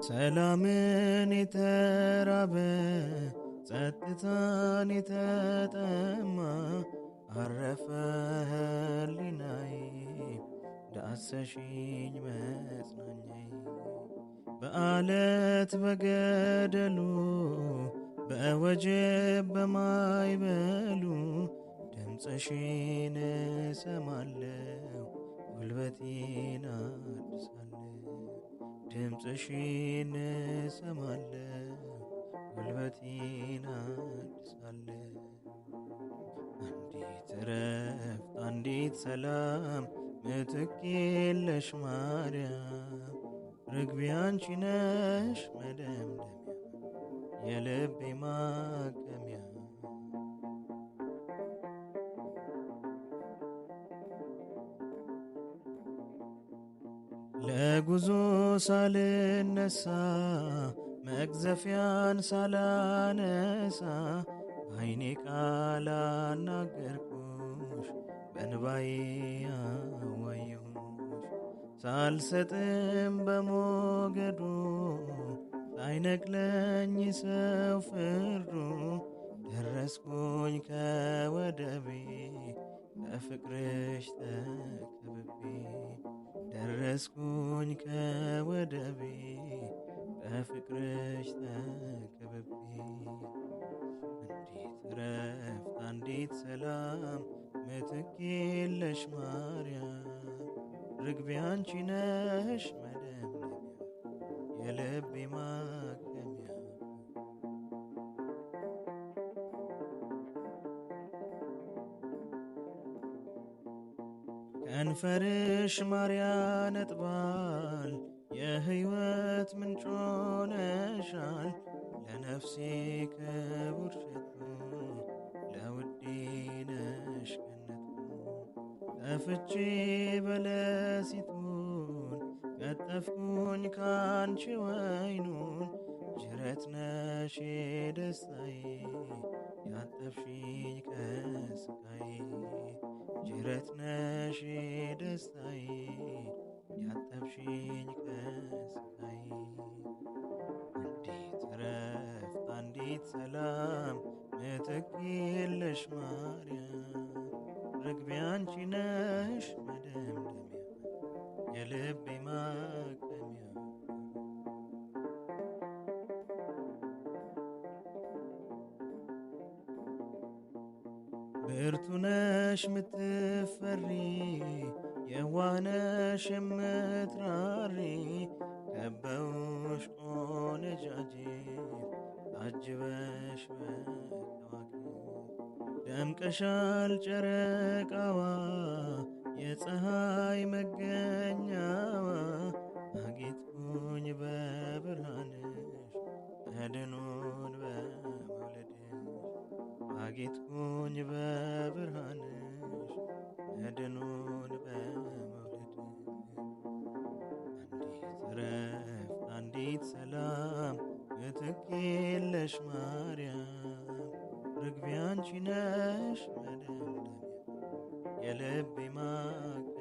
ሰላምን የተራበ ጸጥታን የተጠማ አረፈ ህሊናዬ ዳሰሽኝ መጽናኛዬ። በአለት በገደሉ በወጀብ በማይበሉ ድምፅሽን እሰማለሁ ጉልበቴን አድሳለሁ። ድምፅሽን እሰማለሁ ጉልበቴን አድሳለሁ። አንዲት እረፍት አንዲት ሰላም ምትክ የለሽ ማርያም ርግቤ አንቺ ነሽ መደምደሚያ የልቤ ማቀሚያ። ለጉዞ ሳልነሳ መቅዘፊያን ሳላነሳ በዓይኔ ቃል አናገርኩሽ በእንባዬ አዋየሁሽ። ሳልሰጥም በሞገዱ ሳይነቅለኝ ሰው ፍርዱ ደረስኩኝ ከወደቤ በፍቅርሽ ተከብቤ። ደረስኩኝ ከወደቤ በፍቅርሽ ተከብቤ። አንዲት እረፍት አንዲት ሰላም ምትክ የለሽ ማርያም ርግቤ አንቺ ነሽ መደምደሚያ የልቤ ማቀሚያ። ከንፈርሽ ማር ያነጥባል የሕይወት ምንጭ ሆነሻል። ለነፍሴ ክቡር ሽቱ ለውዴ ነሽ ገነቱ። ጠፍቼ በለሲቱን ቀጠፍኩኝ ካንቺ ወይኑን ጅረት ነሽ ደስታዬ ያጠብሽኝ ከስቃዬ። ጅረት ነሽ ደስታዬ ያጠብሽኝ ከስቃዬ። አንዲት እረፍት አንዲት ሰላም ምትክ የለሽ ማርያም ርግቤ አንቺ ነሽ መደምደሚያ የልቤ ማቀሚያ። ብርቱ ነሽ ምትፈሪ የዋህ ነሽ የምትራሪ ከበውሽ ቆነጃጅት አጅበሽ በከዋክብት። ደምቀሻል ጨረቃዋ የፀሐይ መገኛዋ አጌጥኩኝ በብርሃንሽ መድኑን በመውለድሽ። አጌጥኩኝ በብርሃንሽ መድኑን በመውለድሽ። አንዲት እረፍት አንዲት ሰላም ምትክ የለሽ ማርያም ርግቤ አንቺ ነሽ መደምደሚያ የልቤ ማቀሚያ።